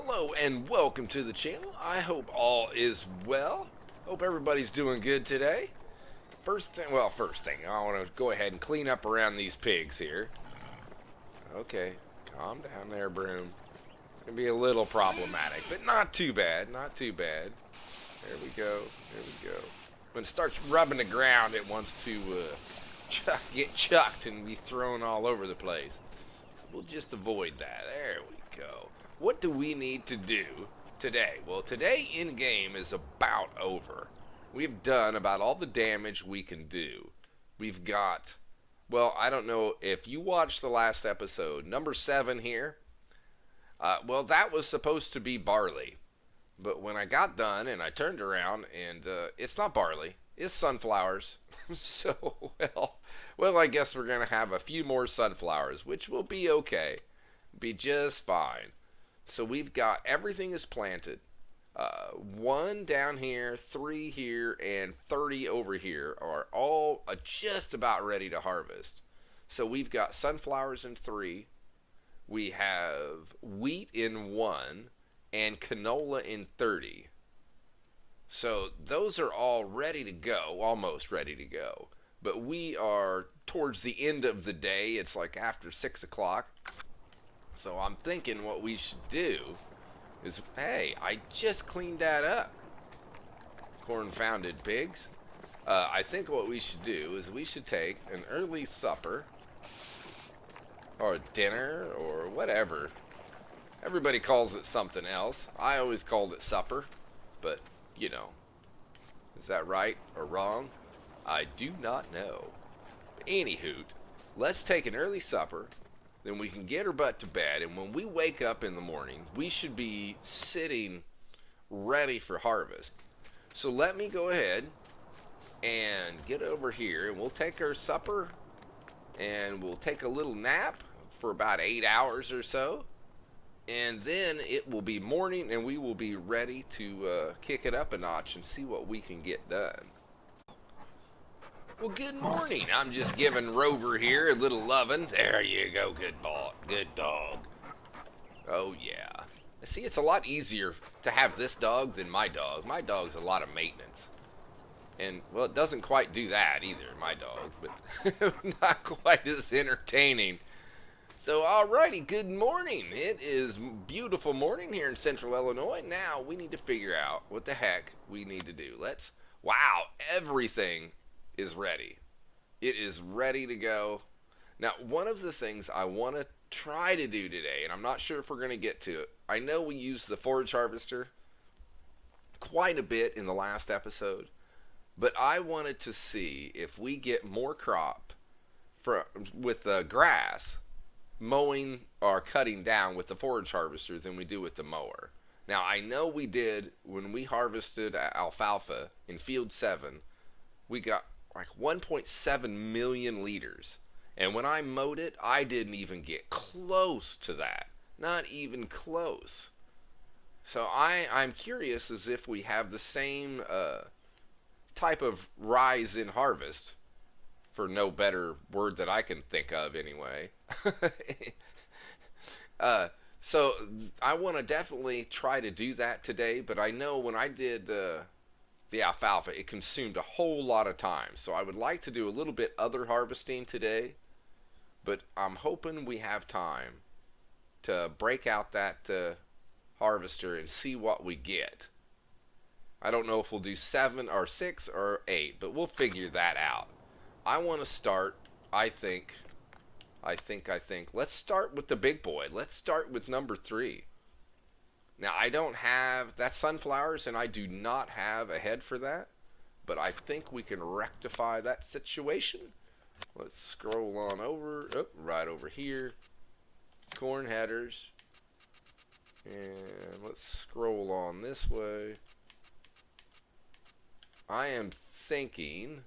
Hello and welcome to the channel. I hope all is well. Hope everybody's doing good today. First thing, I want to go ahead and clean up around these pigs here. Okay, calm down there, Broom. It's gonna be a little problematic, but not too bad, not too bad. There we go, there we go. When it starts rubbing the ground, it wants to get chucked and be thrown all over the place. So we'll just avoid that. There we go. What do we need to do today? Well, today in game is about over. We've done about all the damage we can do. We've got, well, I don't know if you watched the last episode, number 7 here. Well, that was supposed to be Barley. But when I got done and I turned around and it's not Barley, it's sunflowers. So, well, I guess we're going to have a few more sunflowers, which will be okay. Be just fine. So we've got everything is planted. 1 down here, 3 here, and 30 over here are all just about ready to harvest. So we've got sunflowers in 3. We have wheat in 1 and canola in 30. So those are all ready to go, almost ready to go. But we are towards the end of the day. It's like after 6 o'clock. So I'm thinking what we should do is, hey, I just cleaned that up. Corn-founded pigs. I think what we should do is we should take an early supper or a dinner or whatever. Everybody calls it something else. I always called it supper, but, you know, is that right or wrong? I do not know. Anyhoot, let's take an early supper. Then we can get her butt to bed, and when we wake up in the morning, we should be sitting ready for harvest. So let me go ahead and get over here, and we'll take our supper, and we'll take a little nap for about 8 hours or so, and then it will be morning, and we will be ready to kick it up a notch and see what we can get done. Well, good morning. I'm just giving Rover here a little lovin'. There you go, good ball, good dog. Oh, yeah. See, it's a lot easier to have this dog than my dog. My dog's a lot of maintenance. And, well, it doesn't quite do that either, my dog, but not quite as entertaining. So, alrighty, good morning. It is beautiful morning here in Central Illinois. Now, we need to figure out what the heck we need to do. Wow, everything is ready. It is ready to go. Now, one of the things I want to try to do today, and I'm not sure if we're going to get to it, I know we used the forage harvester quite a bit in the last episode, but I wanted to see if we get more crop with the grass mowing or cutting down with the forage harvester than we do with the mower. Now, I know we did when we harvested alfalfa in field 7, we got like 1.7 million liters. And when I mowed it, I didn't even get close to that. Not even close. So I'm curious as if we have the same type of rise in harvest, for no better word that I can think of anyway. So I want to definitely try to do that today, but I know when I did the alfalfa, it consumed a whole lot of time. So I would like to do a little bit other harvesting today, but I'm hoping we have time to break out that harvester and see what we get. I don't know if we'll do 7 or 6 or 8, but we'll figure that out. I want to start, I think, let's start with the big boy. Let's start with number 3. Now, I don't have, that's sunflowers, and I do not have a head for that, but I think we can rectify that situation. Let's scroll on over, right over here, corn headers, and let's scroll on this way. I am thinking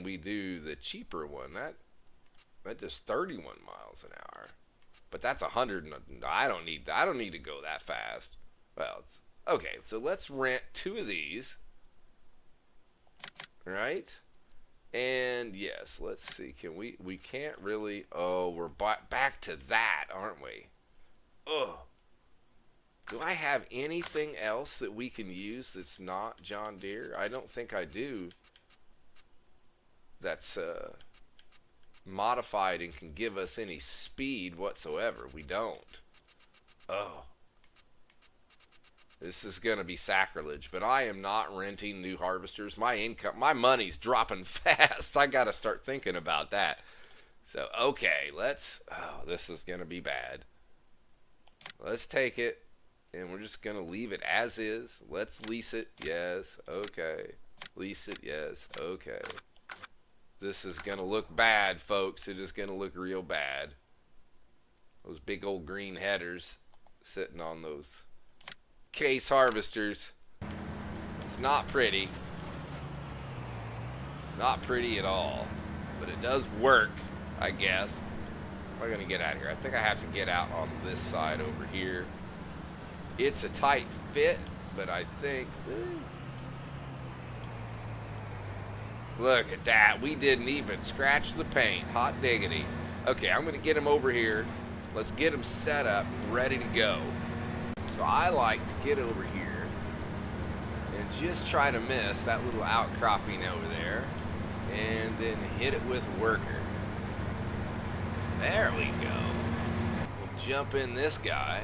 we do the cheaper one. That does 31 miles an hour. But that's 100, and I don't need to go that fast. Well, okay, so let's rent 2 of these. Right? And yes, let's see. Can we can't really. Oh, we're back to that, aren't we? Oh. Do I have anything else that we can use that's not John Deere? I don't think I do. That's modified and can give us any speed whatsoever. We don't. Oh. This is going to be sacrilege, but I am not renting new harvesters. My income, my money's dropping fast. I got to start thinking about that. So, okay, oh, this is going to be bad. Let's take it, and we're just going to leave it as is. Let's lease it. Yes, okay. Lease it. Yes, okay. This is going to look bad, folks. It is going to look real bad. Those big old green headers sitting on those case harvesters. It's not pretty. Not pretty at all. But it does work, I guess. How am I going to get out of here? I think I have to get out on this side over here. It's a tight fit, but I think... Look at that. We didn't even scratch the paint. Hot diggity. Okay, I'm going to get him over here. Let's get him set up, ready to go. So I like to get over here and just try to miss that little outcropping over there and then hit it with worker. There we go. We'll jump in this guy.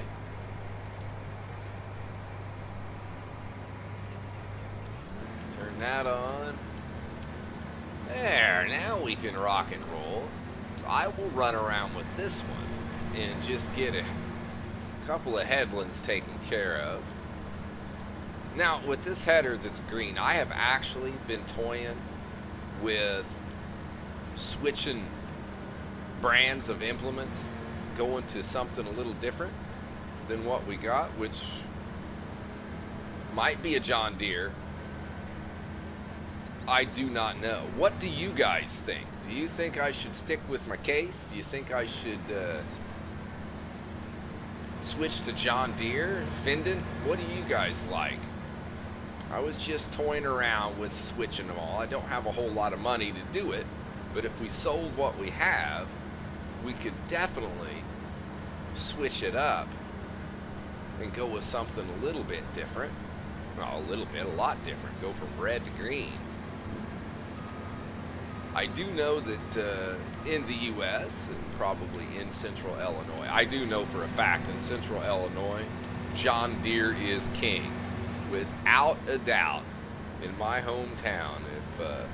Turn that on. There, now we can rock and roll. So I will run around with this one and just get a couple of headlands taken care of. Now, with this header that's green, I have actually been toying with switching brands of implements, going to something a little different than what we got, which might be a John Deere. I do not know. What do you guys think? Do you think I should stick with my case? Do you think I should switch to John Deere, Findon? What do you guys like? I was just toying around with switching them all. I don't have a whole lot of money to do it, but if we sold what we have, we could definitely switch it up and go with something a little bit different. Well, a little bit, a lot different. Go from red to green. I do know that in the U.S. and probably in central Illinois, I do know for a fact in central Illinois, John Deere is king. Without a doubt, in my hometown, if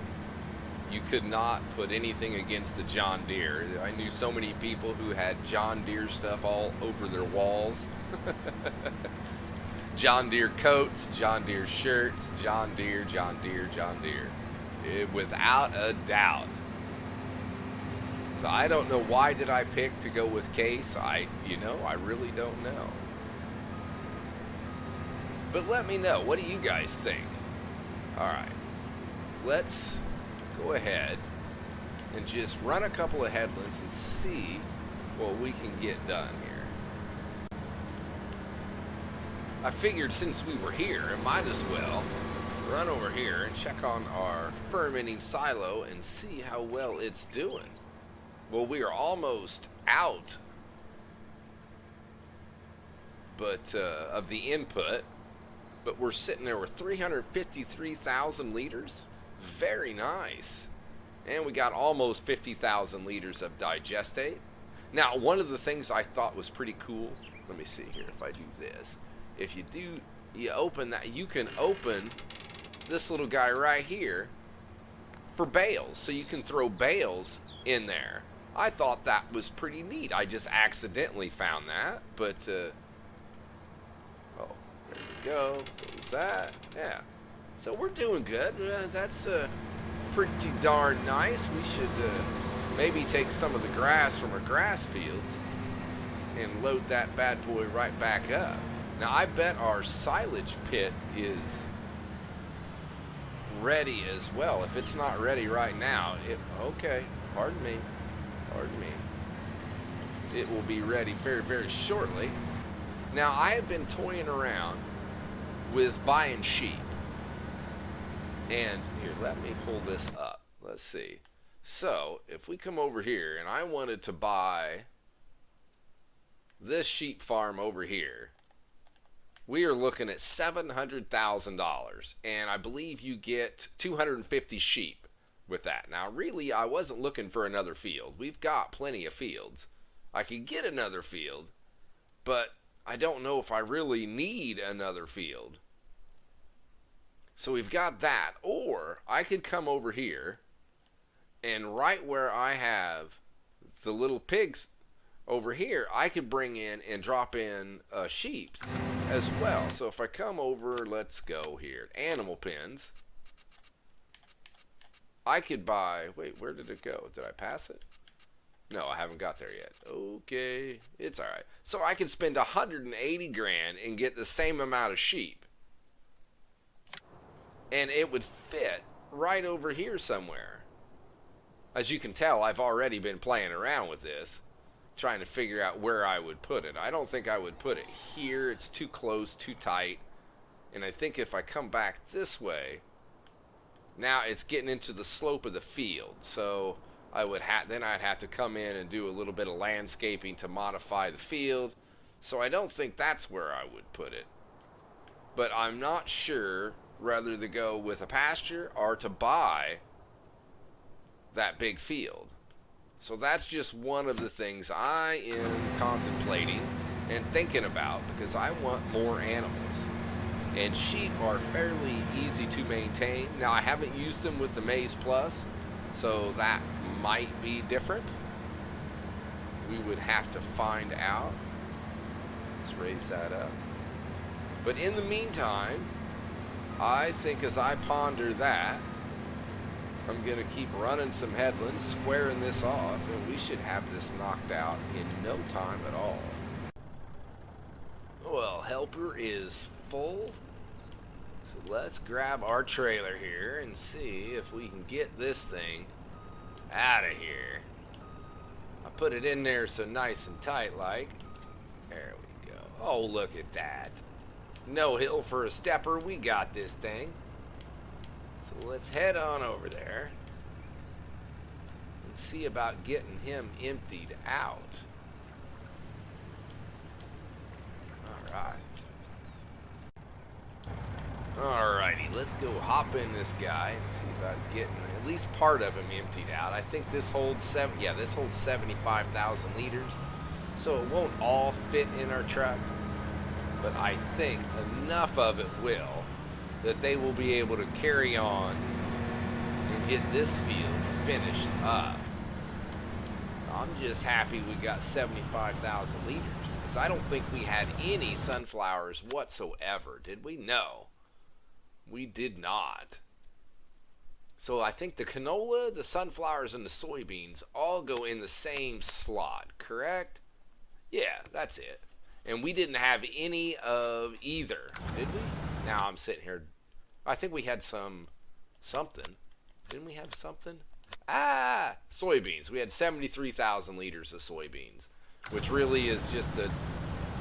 you could not put anything against the John Deere. I knew so many people who had John Deere stuff all over their walls. John Deere coats, John Deere shirts, John Deere, John Deere, John Deere. Without a doubt. So I don't know why did I pick to go with Case. I really don't know. But let me know. What do you guys think? All right. Let's go ahead and just run a couple of headlands and see what we can get done here. I figured since we were here, I might as well run over here and check on our fermenting silo and see how well it's doing. Well, we are almost out of the input, but we're sitting there with 353,000 liters. Very nice. And we got almost 50,000 liters of digestate. Now, one of the things I thought was pretty cool, let me see here if I do this. If you open that, you can open this little guy right here for bales. So you can throw bales in there. I thought that was pretty neat. I just accidentally found that, but oh, there we go. Close that. Yeah. So we're doing good. That's pretty darn nice. We should maybe take some of the grass from our grass fields and load that bad boy right back up. Now, I bet our silage pit is ready as well. If it's not ready right now, okay, pardon me. It will be ready very, very shortly. Now, I have been toying around with buying sheep. And here, let me pull this up. let's see. So, if we come over here and I wanted to buy this sheep farm over here, we are looking at $700,000, and I believe you get 250 sheep with that. Now, really, I wasn't looking for another field. We've got plenty of fields. I could get another field, but I don't know if I really need another field. So we've got that, or I could come over here, and right where I have the little pigs over here, I could bring in and drop in sheep as well. So if I come over, let's go here, animal pens. I could buy, wait, where did it go? Did I pass it? No, I haven't got there yet. Okay, it's all right. So I could spend 180 grand and get the same amount of sheep. And it would fit right over here somewhere. As you can tell, I've already been playing around with this, trying to figure out where I would put it. I don't think I would put it here. It's too close, too tight. And I think if I come back this way, now it's getting into the slope of the field. So I'd have to come in and do a little bit of landscaping to modify the field. So I don't think that's where I would put it. But I'm not sure whether to go with a pasture or to buy that big field. So that's just one of the things I am contemplating and thinking about, because I want more animals. And sheep are fairly easy to maintain. Now, I haven't used them with the Maize Plus, so that might be different. We would have to find out. Let's raise that up. But in the meantime, I think as I ponder that, I'm going to keep running some headlands, squaring this off, and we should have this knocked out in no time at all. Well, helper is full. So let's grab our trailer here and see if we can get this thing out of here. I put it in there so nice and tight like. There we go. Oh, look at that. No hill for a stepper. We got this thing. So let's head on over there and see about getting him emptied out. Alrighty, let's go hop in this guy and see about getting at least part of him emptied out. I think this holds 75,000 liters, so it won't all fit in our truck, but I think enough of it will that they will be able to carry on and get this field finished up. I'm just happy we got 75,000 liters, because I don't think we had any sunflowers whatsoever. Did we? No, we did not. So I think the canola, the sunflowers, and the soybeans all go in the same slot, correct? Yeah, that's it. And we didn't have any of either, did we? Now I'm sitting here. I think we had something. Didn't we have something? Soybeans. We had 73,000 liters of soybeans, which really is just a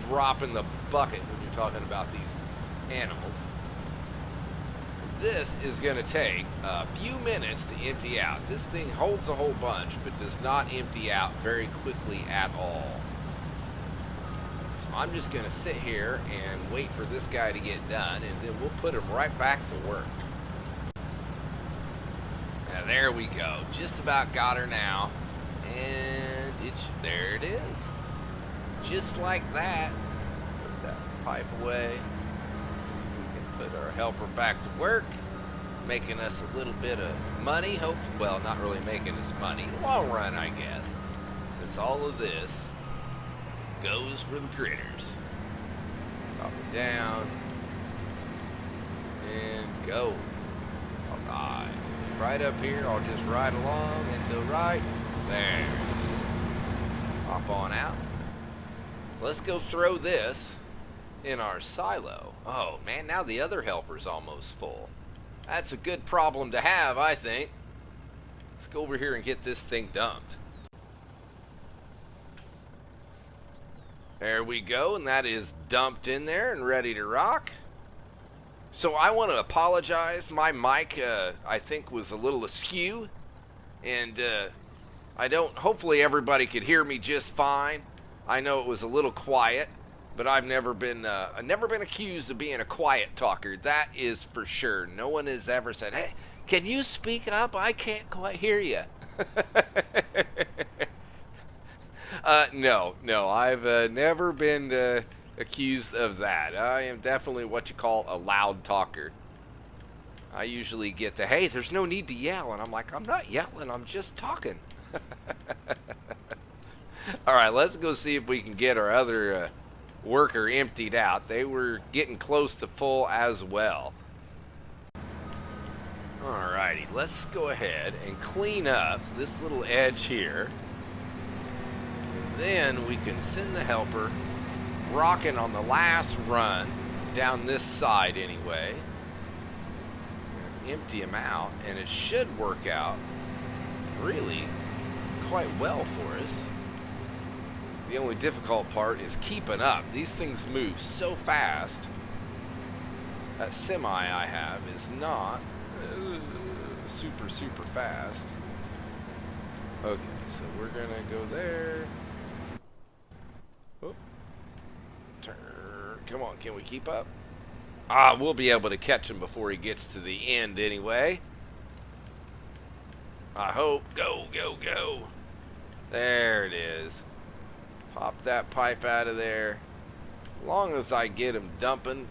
drop in the bucket when you're talking about these animals. This is going to take a few minutes to empty out. This thing holds a whole bunch, but does not empty out very quickly at all. So I'm just going to sit here and wait for this guy to get done, and then we'll put him right back to work. Now there we go. Just about got her now. And there it is. Just like that. Put that pipe away. See if we can put our helper back to work. Making us a little bit of money. Hopefully, well, not really making us money. Long run, I guess. Since all of this goes for the critters. Drop it down. And go. Alright. Right up here, I'll just ride along until right there. Hop on out. Let's go throw this in our silo. Oh man, now the other helper's almost full. That's a good problem to have, I think. Let's go over here and get this thing dumped. There we go, and that is dumped in there and ready to rock. So I want to apologize. My mic, I think, was a little askew And hopefully everybody could hear me just fine. I know it was a little quiet, but I've never been accused of being a quiet talker. That is for sure. No one has ever said, "Hey, can you speak up? I can't quite hear you." No, I've never been accused of that. I am definitely what you call a loud talker. I usually get the, "Hey, there's no need to yell," and I'm like, "I'm not yelling, I'm just talking." All right, let's go see if we can get our other worker emptied out. They were getting close to full as well. Alrighty, let's go ahead and clean up this little edge here. And then we can send the helper rocking on the last run down this side anyway. Empty them out, and it should work out really quite well for us. The only difficult part is keeping up. These things move so fast. That semi I have is not super fast. Okay, so we're gonna go there. Oh. Turn. Come on, can we keep up? We'll be able to catch him before he gets to the end anyway. I hope. Go. There it is. Pop that pipe out of there. As long as I get him dumping.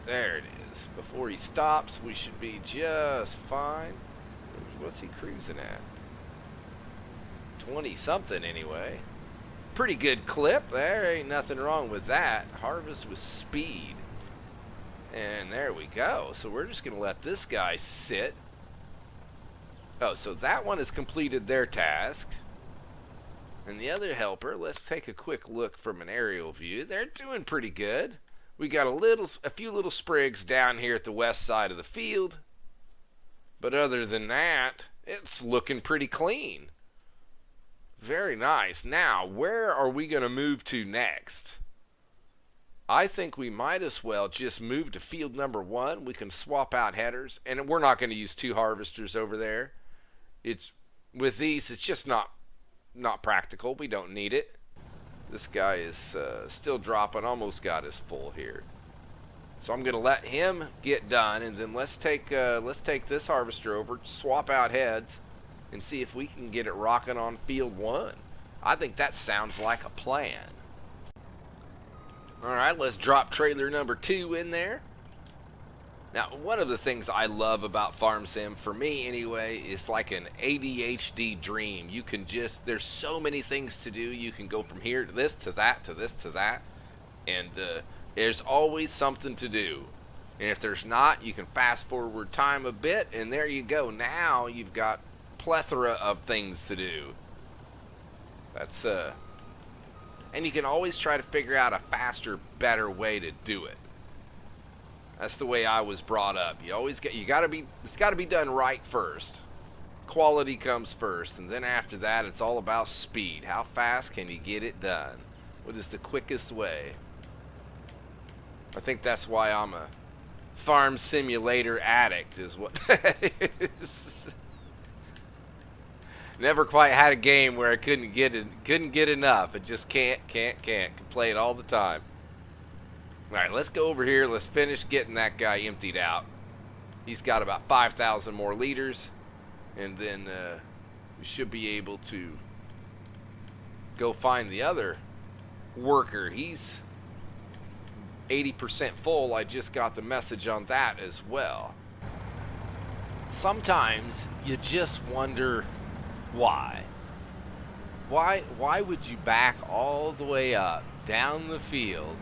There it is. Before he stops, we should be just fine. What's he cruising at? 20 something anyway. Pretty good clip. There ain't nothing wrong with that. Harvest with speed. And there we go. So we're just going to let this guy sit. Oh, so that one has completed their task. And the other helper, let's take a quick look from an aerial view. They're doing pretty good. We got a few little sprigs down here at the west side of the field. But other than that, it's looking pretty clean. Very nice. Now, where are we going to move to next? I think we might as well just move to field number 1. We can swap out headers. And we're not going to use 2 harvesters over there. With these, it's just not practical. We don't need it. This guy is still dropping. Almost got his full here. So I'm going to let him get done. And then let's take this harvester over, swap out heads, and see if we can get it rocking on field 1. I think that sounds like a plan. Alright, let's drop trailer number 2 in there. Now, one of the things I love about Farm Sim, for me anyway, is like an ADHD dream. You can there's so many things to do. You can go from here to this, to that, to this, to that. And there's always something to do. And if there's not, you can fast forward time a bit, and there you go. Now you've got plethora of things to do. That's and you can always try to figure out a faster, better way to do it. That's the way I was brought up. It's got to be done right first. Quality comes first, and then after that, it's all about speed. How fast can you get it done? What is the quickest way? I think that's why I'm a farm simulator addict, is what that is. Never quite had a game where I couldn't get enough. It just can't. Can play it all the time. All right, let's go over here. Let's finish getting that guy emptied out. He's got about 5,000 more liters, and then we should be able to go find the other worker. He's 80% full. I just got the message on that as well. Sometimes you just wonder why. Why would you back all the way up down the field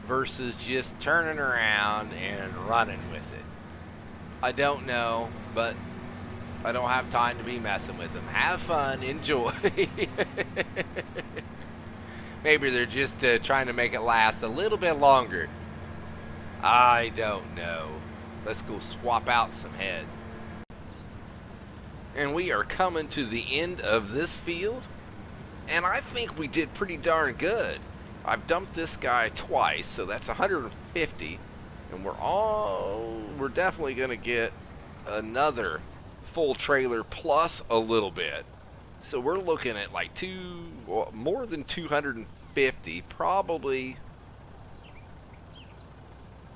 versus just turning around and running with it? I don't know, but I don't have time to be messing with them. Have fun, enjoy. Maybe they're just trying to make it last a little bit longer. I don't know. Let's go swap out some head. And we are coming to the end of this field, and I think we did pretty darn good. I've dumped this guy twice, so that's 150, and we're definitely going to get another full trailer plus a little bit. So we're looking at like more than 250, probably.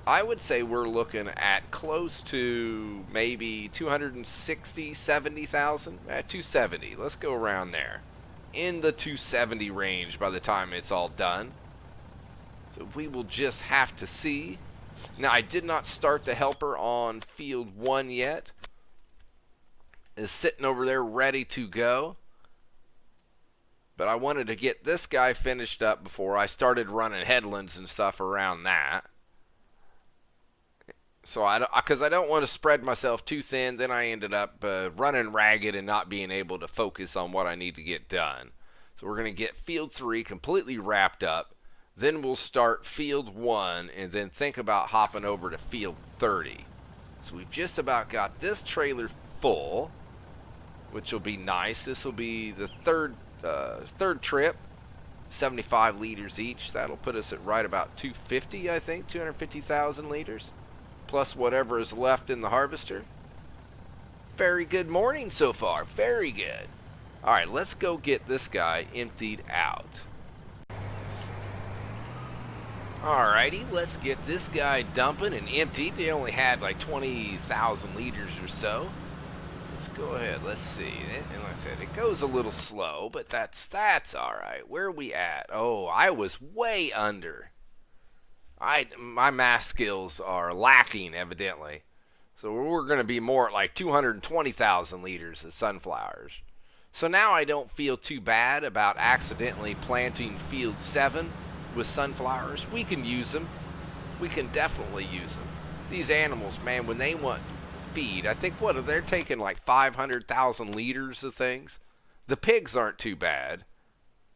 I would say we're looking at close to maybe 260, 70,000. 270. Let's go around there. In the 270 range by the time it's all done. So we will just have to see. Now, I did not start the helper on field 1 yet. It's sitting over there ready to go. But I wanted to get this guy finished up before I started running headlands and stuff around that. So because I don't want to spread myself too thin, then I ended up running ragged and not being able to focus on what I need to get done. So we're going to get field 3 completely wrapped up. Then we'll start field 1 and then think about hopping over to field 30. So we've just about got this trailer full, which will be nice. This will be the third trip, 75 liters each. That'll put us at right about 250, I think, 250,000 liters. Plus whatever is left in the harvester. Very good morning so far. Very good. All right, let's go get this guy emptied out. Alrighty, let's get this guy dumping and emptied. They only had like 20,000 liters or so. Let's go ahead. Let's see. And like I said, it goes a little slow, but that's all right. Where are we at? Oh, I was way under. My math skills are lacking, evidently. So we're going to be more at like 220,000 liters of sunflowers. So now I don't feel too bad about accidentally planting field 7 with sunflowers. We can use them. We can definitely use them. These animals, man, when they want feed, I think they're taking like 500,000 liters of things. The pigs aren't too bad.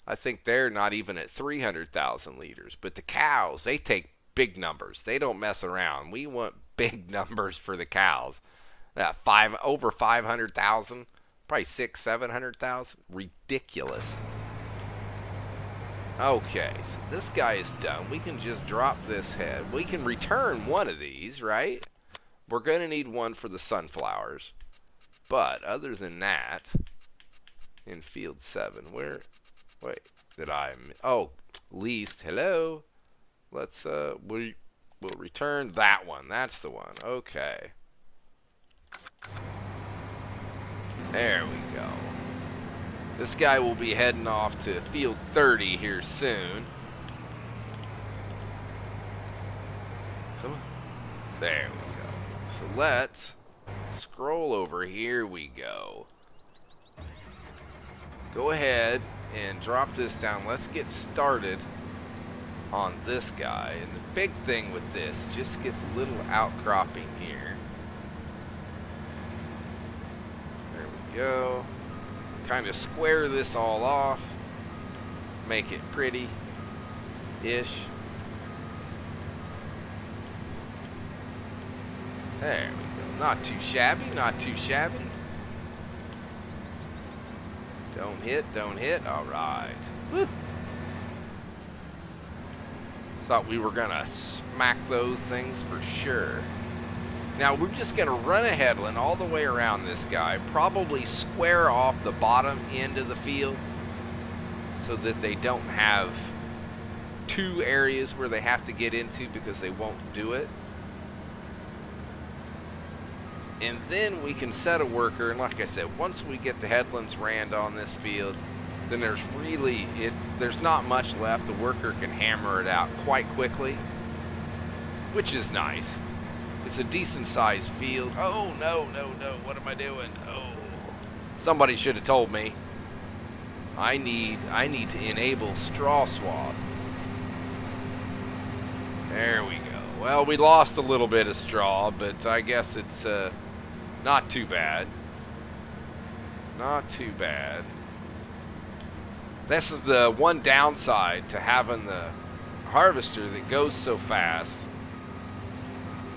I think they're not even at 300,000 liters. But the cows, they take big numbers. They don't mess around. We want big numbers for the cows. Over 500,000, probably 700,000. Ridiculous. Okay, so this guy is done. We can just drop this head. We can return one of these, right? We're going to need one for the sunflowers. But other than that, in field 7, least, hello. Let's, we'll return that one. That's the one. Okay. There we go. This guy will be heading off to field 30 here soon. Come on. There we go. So let's scroll over. Here we go. Go ahead and drop this down. Let's get started on this guy. And the big thing with this, just get the little outcropping here. There we go. Kind of square this all off. Make it pretty-ish. There we go. Not too shabby, not too shabby. Don't hit. All right. Woo. Thought we were going to smack those things for sure. Now, we're just going to run a headland all the way around this guy, probably square off the bottom end of the field so that they don't have two areas where they have to get into because they won't do it. And then we can set a worker, and like I said, once we get the headlands ran on this field, then there's not much left. The worker can hammer it out quite quickly, which is nice. It's a decent sized field. Oh, no. What am I doing? Oh. Somebody should have told me. I need to enable straw swath. There we go. Well, we lost a little bit of straw, but I guess it's not too bad. Not too bad. This is the one downside to having the harvester that goes so fast.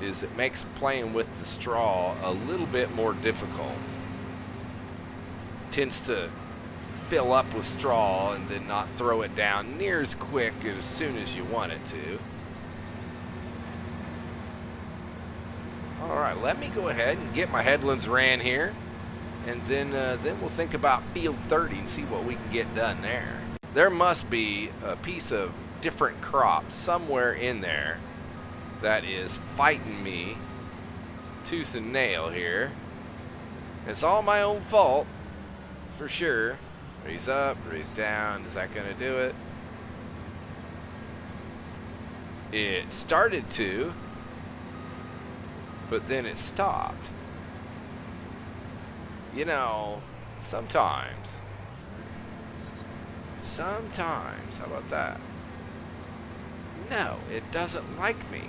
Is it makes playing with the straw a little bit more difficult. Tends to fill up with straw and then not throw it down near as quick as soon as you want it to. Alright, let me go ahead and get my headlands ran here. and then we'll think about field 30 and see what we can get done there. There must be a piece of different crop somewhere in there that is fighting me tooth and nail here. It's all my own fault, for sure. Raise up, raise down. Is that gonna do it? It started to, but then it stopped. You know, sometimes, how about that? No, it doesn't like me.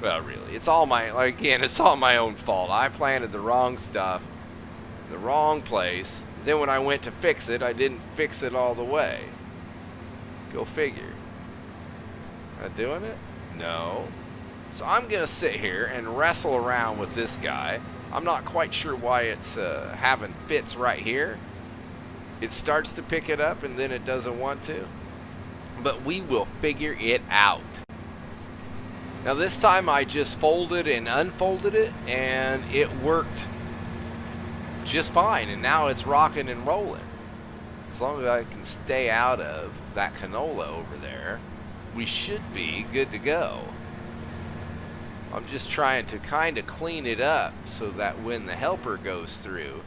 Well, really, it's all my, again, it's all my own fault. I planted the wrong stuff, in the wrong place. Then when I went to fix it, I didn't fix it all the way. Go figure. Not doing it? No. So I'm going to sit here and wrestle around with this guy. I'm not quite sure why it's having fits right here. It starts to pick it up and then it doesn't want to. But we will figure it out. Now this time I just folded and unfolded it and it worked just fine. And now it's rocking and rolling. As long as I can stay out of that canola over there, we should be good to go. I'm just trying to kind of clean it up so that when the helper goes through,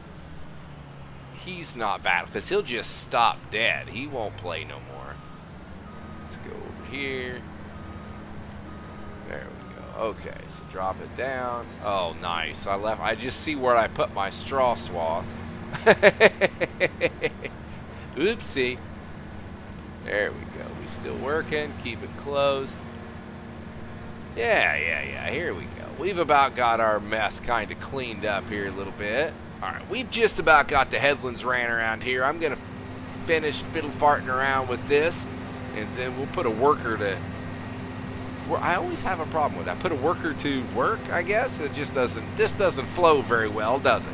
he's not bad, because he'll just stop dead. He won't play no more. Let's go over here. There we go. Okay, so drop it down. Oh, nice. I just see where I put my straw swath. Oopsie. There we go. We still working. Keep it closed. Yeah. Here we go. We've about got our mess kind of cleaned up here a little bit. All right, we've just about got the headlands ran around here. I'm going to finish fiddle farting around with this, and then we'll put a worker to... I always have a problem with that. Put a worker to work, I guess. It just doesn't... This doesn't flow very well, does it?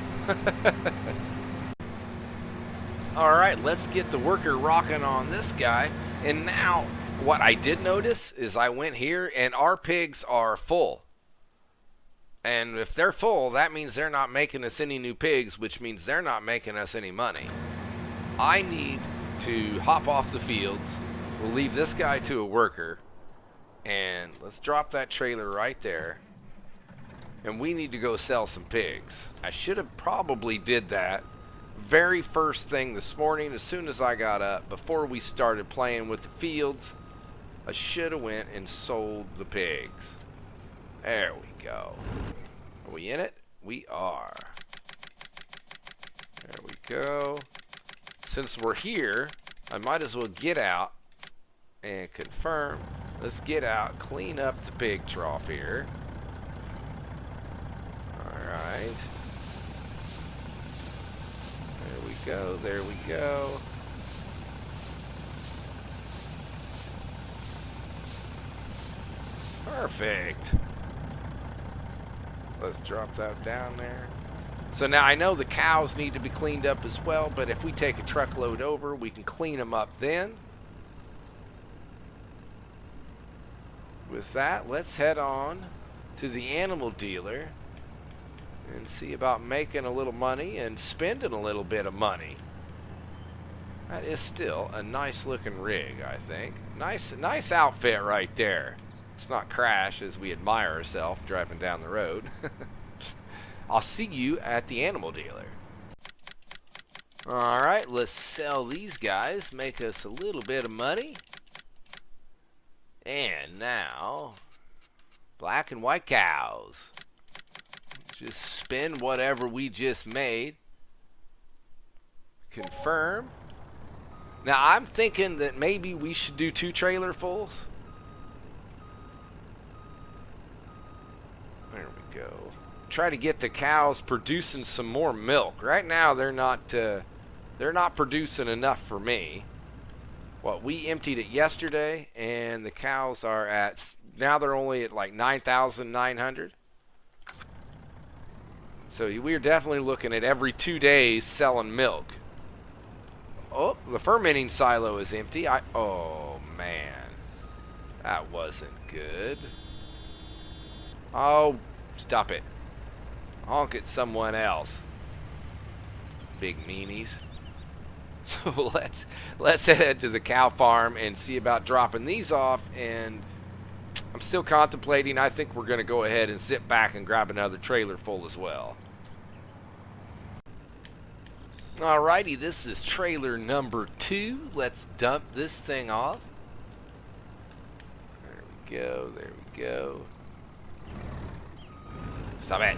All right, let's get the worker rocking on this guy. And now, what I did notice is I went here, and our pigs are full. And if they're full, that means they're not making us any new pigs, which means they're not making us any money. I need to hop off the fields. We'll leave this guy to a worker. And let's drop that trailer right there. And we need to go sell some pigs. I should have probably did that very first thing this morning, as soon as I got up, before we started playing with the fields. I should have went and sold the pigs. There we go. Are we in it? We are. There we go. Since we're here, I might as well get out and confirm. Let's get out, clean up the pig trough here. Alright. There we go. Perfect. Let's drop that down there. So now I know the cows need to be cleaned up as well, but if we take a truckload over, we can clean them up then. With that, let's head on to the animal dealer and see about making a little money and spending a little bit of money. That is still a nice looking rig, I think. Nice outfit right there. Let's not crash as we admire ourselves driving down the road. I'll see you at the animal dealer. Alright, let's sell these guys, make us a little bit of money. And now, black and white cows. Just spend whatever we just made. Confirm. Now, I'm thinking that maybe we should do 2 trailerfuls. There we go. Try to get the cows producing some more milk. Right now, they're not producing enough for me. What, we emptied it yesterday, and the cows are at, now they're only at like 9,900. So we're definitely looking at every 2 days selling milk. Oh, the fermenting silo is empty. Oh, man. That wasn't good. Oh, stop it. Honk at someone else. big meanies. So let's head to the cow farm and see about dropping these off. And I'm still contemplating. I think we're going to go ahead and sit back and grab another trailer full as well. Alrighty, this is trailer number 2. Let's dump this thing off. There we go, there we go. Stop it.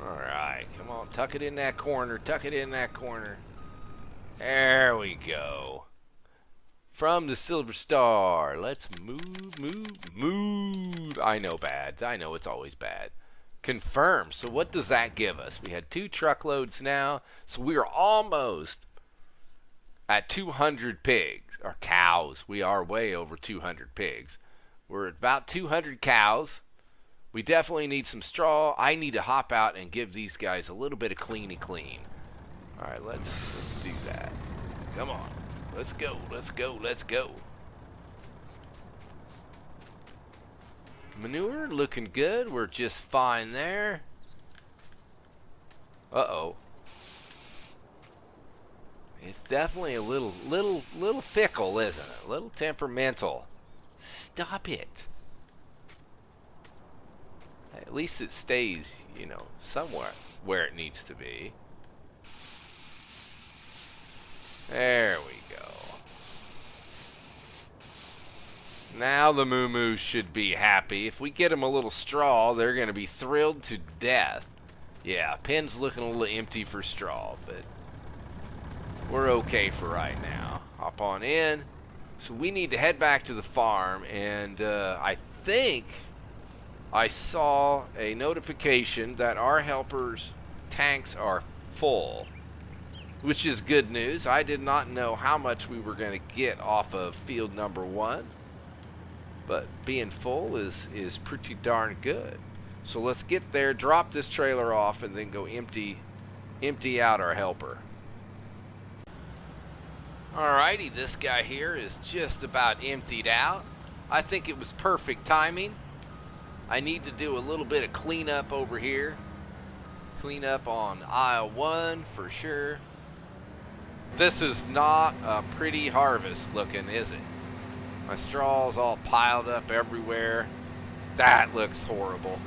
Alright, come on, tuck it in that corner, tuck it in that corner. There we go. From the Silver Star, let's move, move, move. I know bad, I know it's always bad. Confirm. So what does that give us? We had 2 truckloads now, so we are almost at 200 pigs, or cows. We are way over 200 pigs. We're at about 200 cows. We definitely need some straw. I need to hop out and give these guys a little bit of cleany clean. All right, let's do that. Come on. Let's go, let's go, let's go. Manure looking good. We're just fine there. Uh-oh. It's definitely a little fickle, isn't it? A little temperamental. Stop it. At least it stays, you know, somewhere where it needs to be. There we go. Now the moo-moos should be happy. If we get them a little straw, they're going to be thrilled to death. Yeah, pen's looking a little empty for straw, but we're okay for right now. Hop on in. So we need to head back to the farm, and I think I saw a notification that our helpers' tanks are full, which is good news. I did not know how much we were going to get off of field number 1. But being full is pretty darn good. So let's get there, drop this trailer off, and then go empty out our helper. Alrighty, this guy here is just about emptied out. I think it was perfect timing. I need to do a little bit of cleanup over here. Clean up on aisle 1 for sure. This is not a pretty harvest looking, is it? My straw's all piled up everywhere. That looks horrible.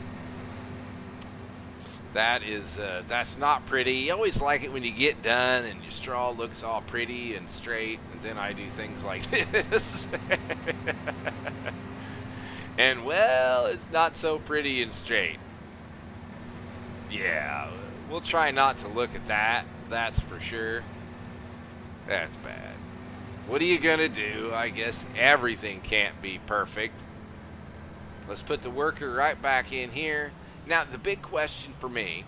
That's not pretty. You always like it when you get done and your straw looks all pretty and straight, and then I do things like this. And well, it's not so pretty and straight. Yeah, we'll try not to look at that. That's for sure. That's bad. What are you gonna do? I guess everything can't be perfect. Let's put the worker right back in here. Now, the big question for me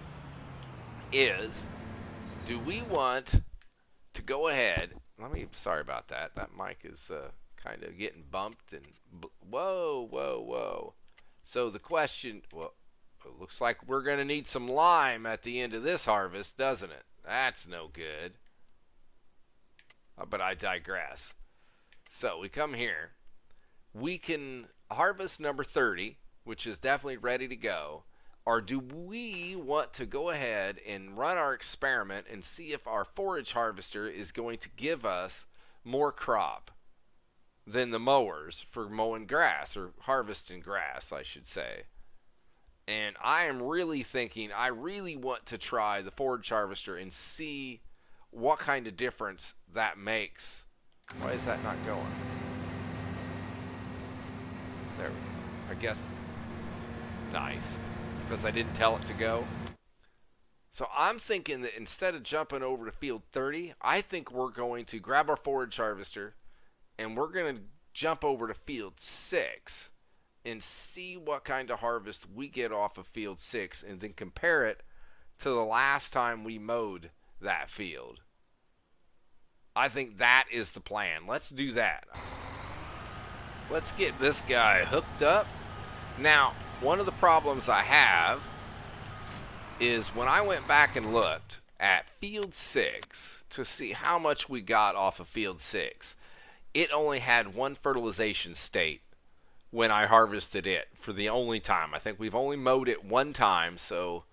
is, do we want to go ahead? Sorry about that. That mic is kind of getting bumped and whoa. So the question, well, it looks like we're gonna need some lime at the end of this harvest, doesn't it? That's no good. But I digress. So we come here. We can harvest number 30, which is definitely ready to go. Or do we want to go ahead and run our experiment and see if our forage harvester is going to give us more crop than the mowers for mowing grass, or harvesting grass, I should say. And I am really thinking, I really want to try the forage harvester and see what kind of difference that makes. Why is that not going? There we go. I guess. Nice. Because I didn't tell it to go. So I'm thinking that instead of jumping over to field 30, I think we're going to grab our forage harvester and we're going to jump over to field 6 and see what kind of harvest we get off of field 6, and then compare it to the last time we mowed that field. I think that is the plan. Let's do that. Let's get this guy hooked up. Now, one of the problems I have is when I went back and looked at field 6 to see how much we got off of field 6, it only had one fertilization state when I harvested it for the only time. I think we've only mowed it one time, so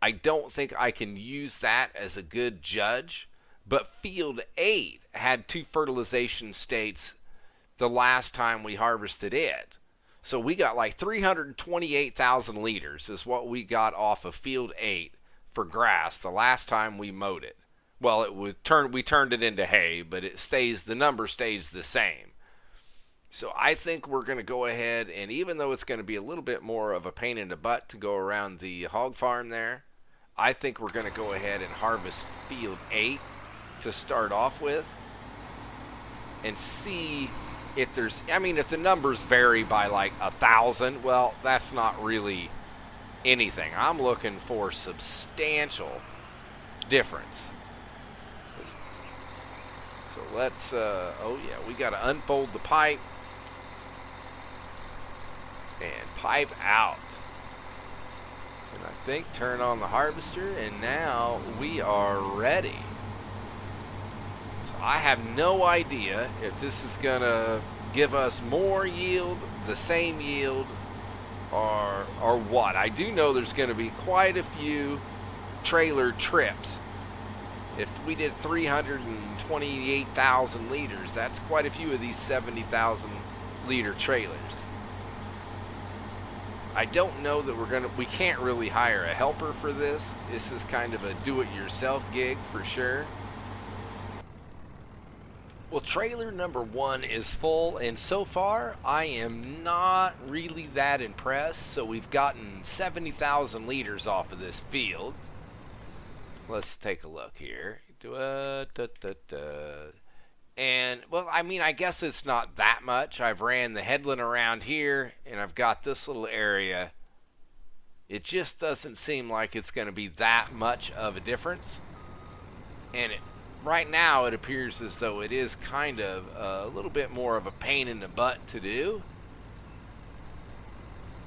I don't think I can use that as a good judge. But field 8 had 2 fertilization states the last time we harvested it. So we got like 328,000 liters is what we got off of field 8 for grass the last time we mowed it. Well, we turned it into hay, but the number stays the same. So I think we're going to go ahead, and even though it's going to be a little bit more of a pain in the butt to go around the hog farm there, I think we're going to go ahead and harvest field 8 to start off with and see if there's, if the numbers vary by like 1,000, well, that's not really anything. I'm looking for substantial difference. So let's, we got to unfold the pipe and pipe out. And I think turn on the harvester, and now we are ready. So I have no idea if this is going to give us more yield, the same yield, or what. I do know there's going to be quite a few trailer trips. If we did 328,000 liters, that's quite a few of these 70,000 liter trailers. I don't know that we can't really hire a helper for this. This is kind of a do-it-yourself gig for sure. Well, trailer number 1 is full, and so far I am not really that impressed. So we've gotten 70,000 liters off of this field. Let's take a look here. And, well, I guess it's not that much. I've ran the headland around here, and I've got this little area. It just doesn't seem like it's going to be that much of a difference. And right now, it appears as though it is kind of a little bit more of a pain in the butt to do.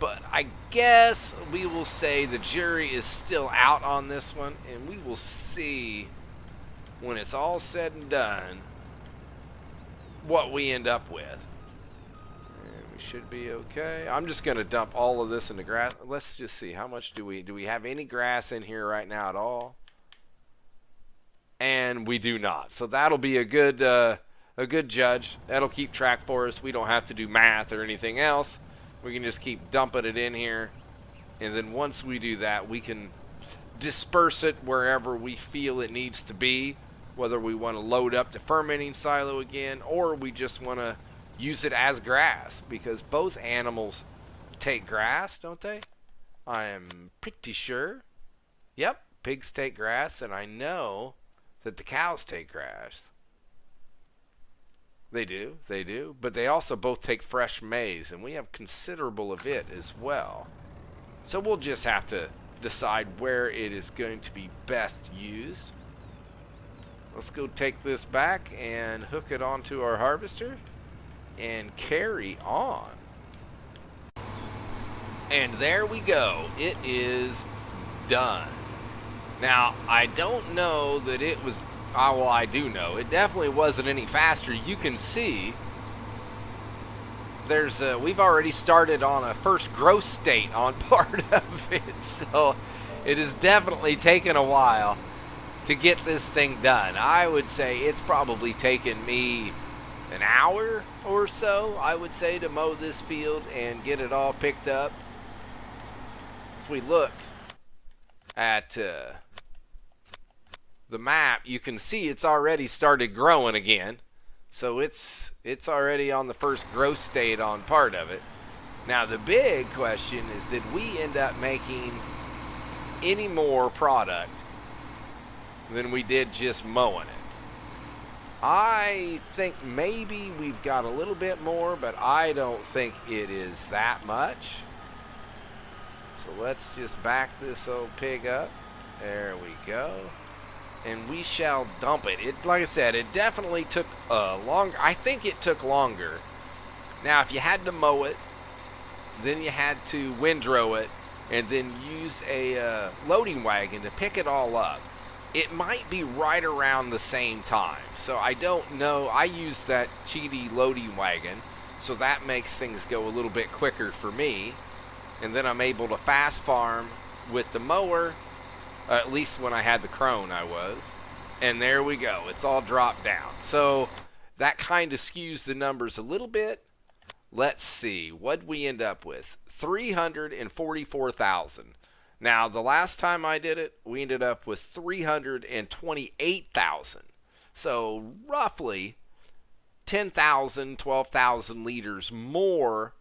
But I guess we will say the jury is still out on this one, and we will see when it's all said and done what we end up with. And we should be okay. I'm just going to dump all of this in the grass. Let's just see, how much do we have any grass in here right now at all? And we do not. So that'll be a good judge. That'll keep track for us. We don't have to do math or anything else. We can just keep dumping it in here. And then once we do that, we can disperse it wherever we feel it needs to be. Whether we want to load up the fermenting silo again, or we just want to use it as grass. Because both animals take grass, don't they? I am pretty sure. Yep, pigs take grass, and I know that the cows take grass. They do. But they also both take fresh maize, and we have considerable of it as well. So we'll just have to decide where it is going to be best used. Let's go take this back and hook it onto our harvester and carry on. And there we go. It is done. Now, I don't know that it was... well, I do know. It definitely wasn't any faster. You can see we've already started on a first growth state on part of it. So it has definitely taken a while to get this thing done. I would say it's probably taken me an hour or so, I would say, to mow this field and get it all picked up. If we look at the map, you can see it's already started growing again. So it's already on the first growth state on part of it. Now the big question is, did we end up making any more product than we did just mowing it? I think maybe we've got a little bit more, but I don't think it is that much. So let's just back this old pig up. There we go. And we shall dump it. Like I said, it definitely took longer. I think it took longer. Now, if you had to mow it, then you had to windrow it, and then use a loading wagon to pick it all up, it might be right around the same time. So I don't know. I use that cheaty loading wagon, so that makes things go a little bit quicker for me. And then I'm able to fast farm with the mower At least when I had the crone, I was. And there we go. It's all dropped down. So that kind of skews the numbers a little bit. Let's see. What'd we end up with? 344,000. Now, the last time I did it, we ended up with 328,000. So roughly 10,000, 12,000 liters more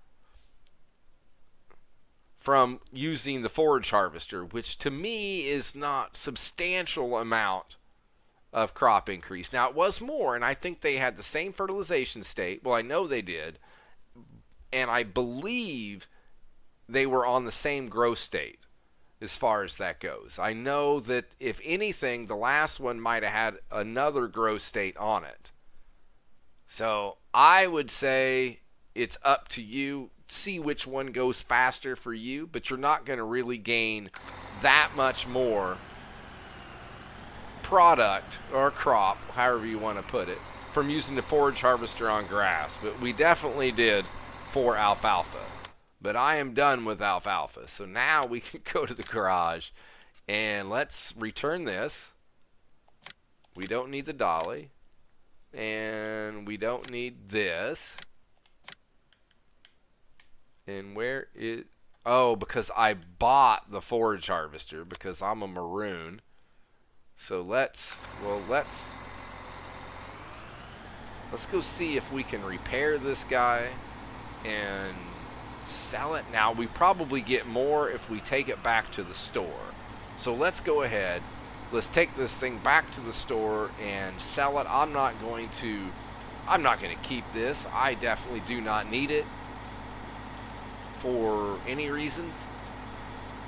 from using the forage harvester, which to me is not substantial amount of crop increase. Now, it was more, and I think they had the same fertilization state. Well, I know they did, and I believe they were on the same growth state as far as that goes. I know that, if anything, the last one might have had another growth state on it. So I would say it's up to you. See which one goes faster for you, but you're not going to really gain that much more product or crop, however you want to put it, from using the forage harvester on grass. But we definitely did for alfalfa. But I am done with alfalfa. So now we can go to the garage and let's return this. We don't need the dolly. And we don't need this. And where is... Oh, because I bought the forage harvester because I'm a maroon. So let's go see if we can repair this guy and sell it. Now, we probably get more if we take it back to the store. So let's go ahead. Let's take this thing back to the store and sell it. I'm not going to keep this. I definitely do not need it for any reasons.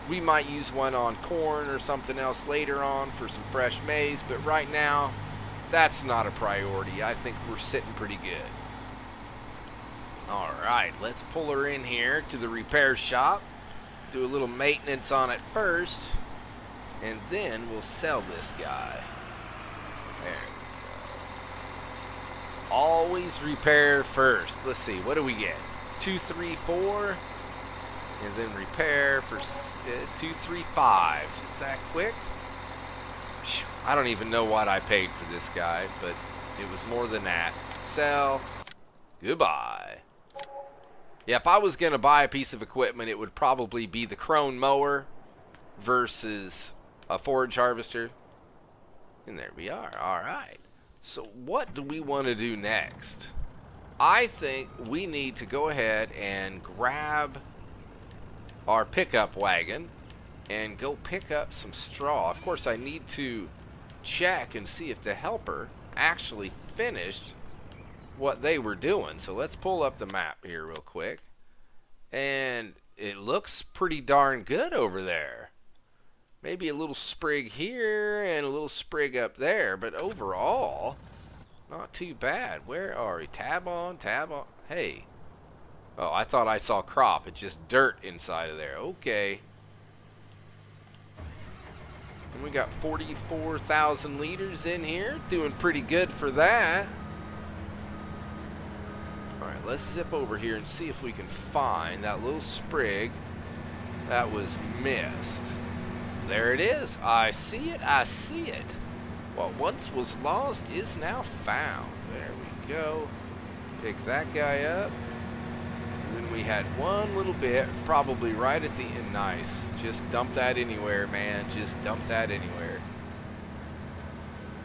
We might use one on corn or something else later on for some fresh maize, but right now, that's not a priority. I think we're sitting pretty good. All right, let's pull her in here to the repair shop, do a little maintenance on it first, and then we'll sell this guy. There we go. Always repair first. Let's see, what do we get? 2, 3, 4, and then repair for 2, 3, 5. Just that quick. I don't even know what I paid for this guy, but it was more than that. Sell. Goodbye. Yeah, if I was going to buy a piece of equipment, it would probably be the Krone mower versus a forage harvester. And there we are. All right. So what do we want to do next? I think we need to go ahead and grab our pickup wagon and go pick up some straw. Of course, I need to check and see if the helper actually finished what they were doing. So let's pull up the map here real quick. And it looks pretty darn good over there. Maybe a little sprig here and a little sprig up there, but overall, not too bad. Where are we? Tab on, tab on. Hey. Oh, I thought I saw crop. It's just dirt inside of there. Okay. And we got 44,000 liters in here. Doing pretty good for that. Alright, let's zip over here and see if we can find that little sprig that was missed. There it is. I see it. I see it. What once was lost is now found. There we go. Pick that guy up. And then we had one little bit, probably right at the end. Nice. Just dump that anywhere, man. Just dump that anywhere.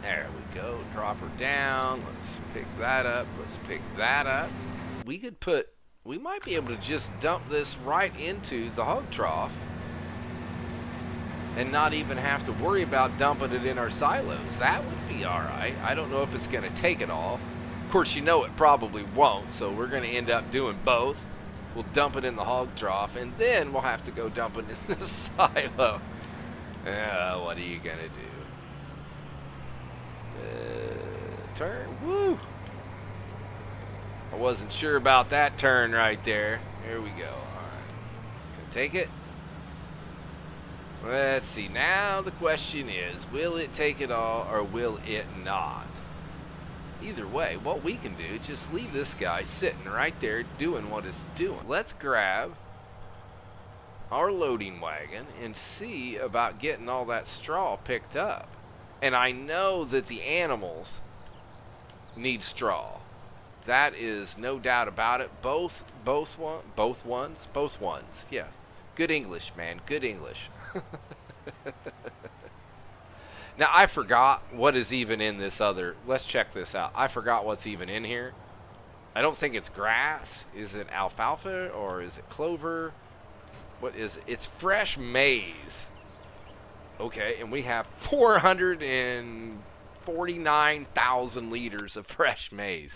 There we go. Drop her down. Let's pick that up. Let's pick that up. We might be able to just dump this right into the hog trough and not even have to worry about dumping it in our silos. That would be all right. I don't know if it's going to take it all. Of course, you know it probably won't, so we're going to end up doing both. We'll dump it in the hog trough, and then we'll have to go dump it in the silo. What are you going to do? Turn. Woo! I wasn't sure about that turn right there. There we go. All right. Take it. Let's see. Now the question is, will it take it all or will it not? Either way, what we can do, just leave this guy sitting right there doing what it's doing. Let's grab our loading wagon and see about getting all that straw picked up. And I know that the animals need straw. That is no doubt about it. Both ones. Yeah. Good English, man. Good English. Now, I forgot what is even in this other. Let's check this out. I forgot what's even in here. I don't think it's grass. Is it alfalfa or is it clover? What is it? It's fresh maize. Okay, and we have 449,000 liters of fresh maize.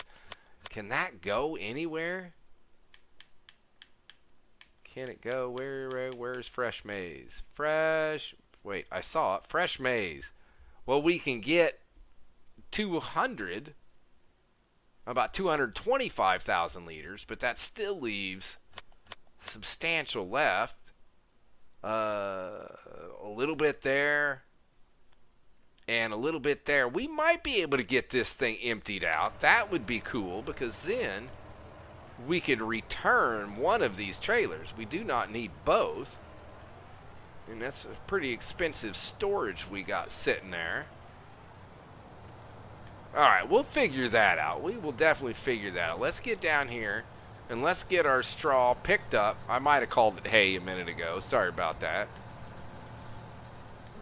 Can that go anywhere? Can it go? Where's fresh maize? Wait, I saw it. Fresh maize. Well, we can get about 225,000 liters, but that still leaves substantial left. A little bit there and a little bit there. We might be able to get this thing emptied out. That would be cool, because then we could return one of these trailers. We do not need both. And that's a pretty expensive storage we got sitting there. Alright, we'll figure that out. We will definitely figure that out. Let's get down here and let's get our straw picked up. I might have called it hay a minute ago. Sorry about that.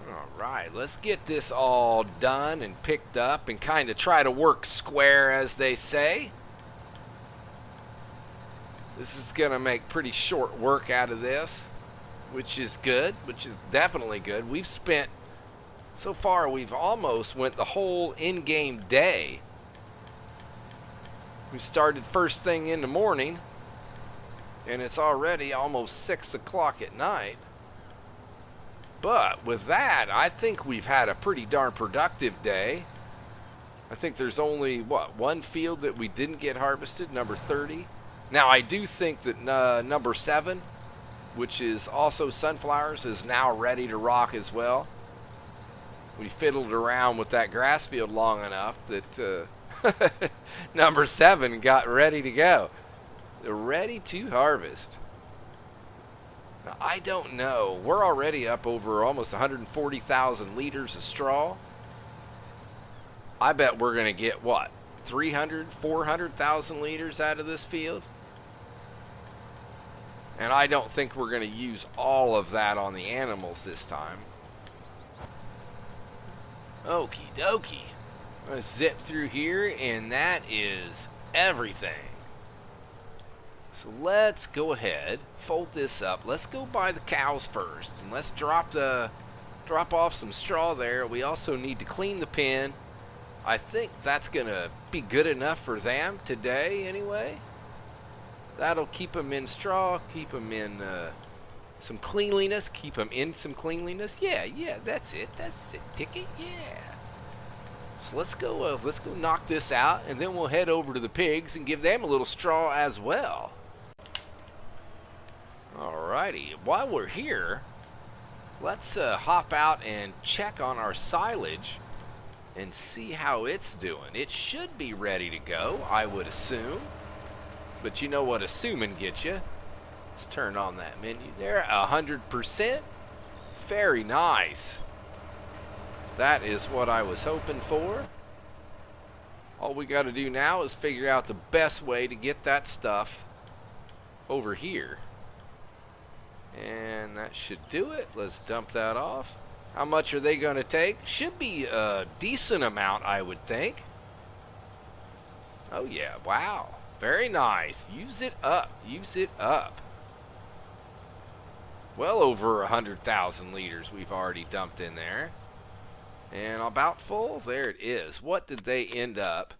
Alright, let's get this all done and picked up and kind of try to work square, as they say. This is going to make pretty short work out of this, which is good, which is definitely good. So far, we've almost went the whole in-game day. We started first thing in the morning, and it's already almost 6 o'clock at night. But with that, I think we've had a pretty darn productive day. I think there's only, one field that we didn't get harvested, number 30. Now, I do think that number 7, which is also sunflowers, is now ready to rock as well. We fiddled around with that grass field long enough that number 7 got ready to go. They're ready to harvest. Now, I don't know. We're already up over almost 140,000 liters of straw. I bet we're going to get, 400,000 liters out of this field? And I don't think we're going to use all of that on the animals this time. Okie dokie. I'm going to zip through here, and that is everything. So let's go ahead, fold this up. Let's go by the cows first, and let's drop off some straw there. We also need to clean the pen. I think that's going to be good enough for them today anyway. That'll keep them in straw, keep them in some cleanliness, keep them in some cleanliness. Yeah, that's it. Ticket, yeah. So let's go knock this out, and then we'll head over to the pigs and give them a little straw as well. Alrighty, while we're here, let's hop out and check on our silage and see how it's doing. It should be ready to go, I would assume. But you know what assuming gets you. Let's turn on that menu there. 100%. Very nice. That is what I was hoping for. All we got to do now is figure out the best way to get that stuff over here. And that should do it. Let's dump that off. How much are they going to take? Should be a decent amount, I would think. Oh, yeah. Wow. Very nice. Use it up. Use it up. Well over 100,000 liters we've already dumped in there. And about full. There it is. What did they end up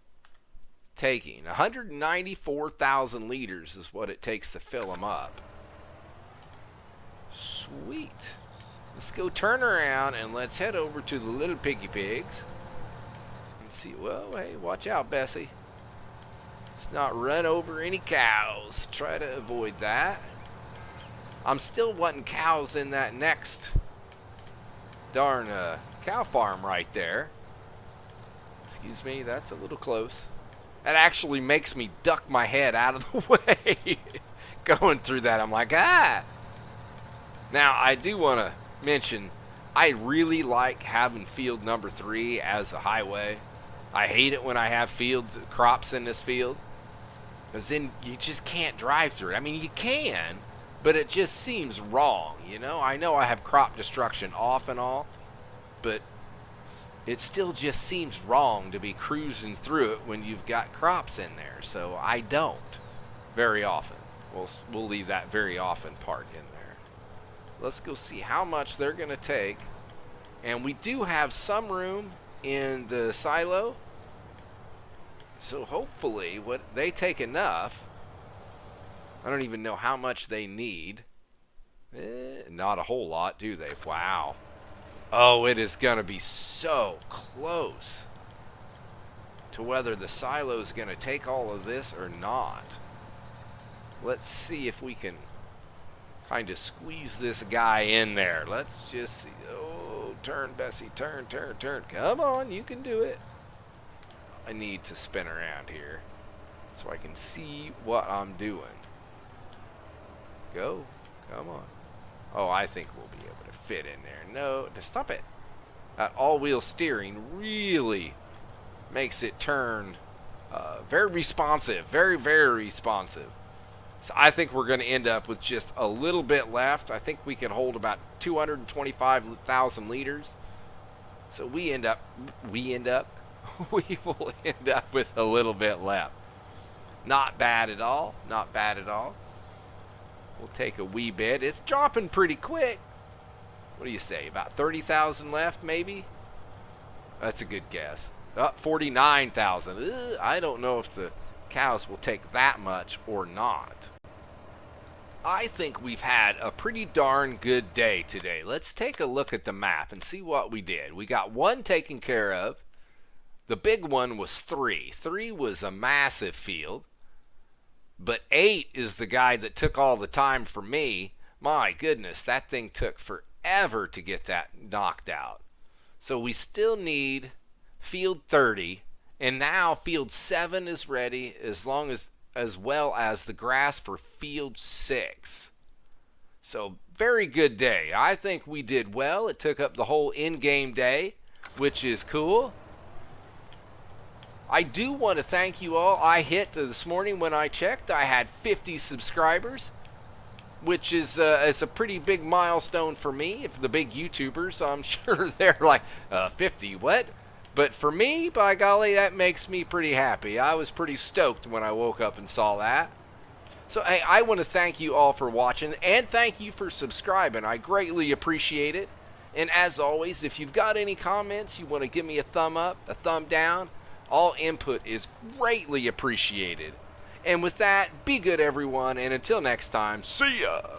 taking? 194,000 liters is what it takes to fill them up. Sweet. Let's go turn around and let's head over to the little piggy pigs. And see. Well, hey, watch out, Bessie. Let's not run over any cows. Try to avoid that. I'm still wanting cows in that next darn cow farm right there. Excuse me, that's a little close. That actually makes me duck my head out of the way. Going through that, I'm like, ah! Now, I do want to mention, I really like having field number 3 as a highway. I hate it when I have crops in this field, because then you just can't drive through it. I mean, you can, but it just seems wrong, you know? I know I have crop destruction off and all, but it still just seems wrong to be cruising through it when you've got crops in there. So I don't very often. We'll leave that very often part in there. Let's go see how much they're going to take. And we do have some room in the silo. So hopefully they take enough. I don't even know how much they need. Not a whole lot, do they? Wow. Oh, it is going to be so close to whether the silo is going to take all of this or not. Let's see if we can kind of squeeze this guy in there. Let's just see. Oh, turn, Bessie. Turn, turn, turn. Come on, you can do it. I need to spin around here so I can see what I'm doing. Go. Come on. Oh, I think we'll be able to fit in there. No, just stop it. That all-wheel steering really makes it turn very responsive. Very, very responsive. So I think we're going to end up with just a little bit left. I think we can hold about 225,000 liters. So we will end up with a little bit left. Not bad at all. Not bad at all. We'll take a wee bit. It's dropping pretty quick. What do you say? About 30,000 left, maybe? That's a good guess. 49,000. I don't know if the cows will take that much or not. I think we've had a pretty darn good day today. Let's take a look at the map and see what we did. We got 1 taken care of. The big one was 3. 3 was a massive field. But 8 is the guy that took all the time for me. My goodness, that thing took forever to get that knocked out. So we still need field 30. And now field 7 is ready, as well as the grass for field 6. So very good day. I think we did well. It took up the whole in-game day, which is cool. I do want to thank you all. I hit this morning when I checked, I had 50 subscribers, which is a pretty big milestone for me. If the big YouTubers, I'm sure they're like, 50, what? But for me, by golly, that makes me pretty happy. I was pretty stoked when I woke up and saw that. So, hey, I want to thank you all for watching, and thank you for subscribing. I greatly appreciate it. And as always, if you've got any comments, you want to give me a thumb up, a thumb down, all input is greatly appreciated. And with that, be good, everyone, and until next time, see ya!